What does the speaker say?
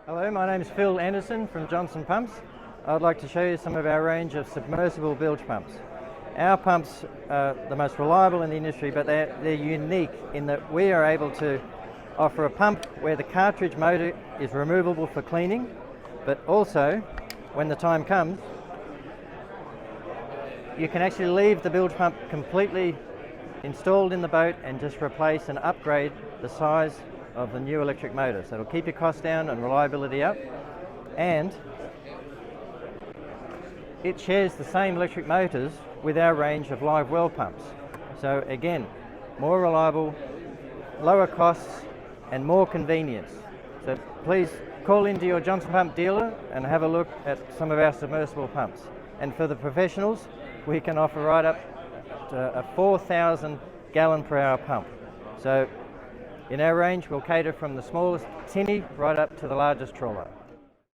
Hello, my name is Phil Anderson from Johnson Pumps. I'd like to show you some of our range of submersible bilge pumps. Our pumps are the most reliable in the industry, but they're unique in that we are able to offer a pump where the cartridge motor is removable for cleaning, but also, when the time comes, you can actually leave the bilge pump completely installed in the boat and just replace and upgrade the size of the new electric motor. So it'll keep your costs down and reliability up, and it shares the same electric motors with our range of live well pumps. So again, more reliable, lower costs and more convenience. So please call into your Johnson Pump dealer and have a look at some of our submersible pumps. And for the professionals, we can offer right up to a 4,000 gallon per hour pump. So in our range, we'll cater from the smallest tinny right up to the largest trawler.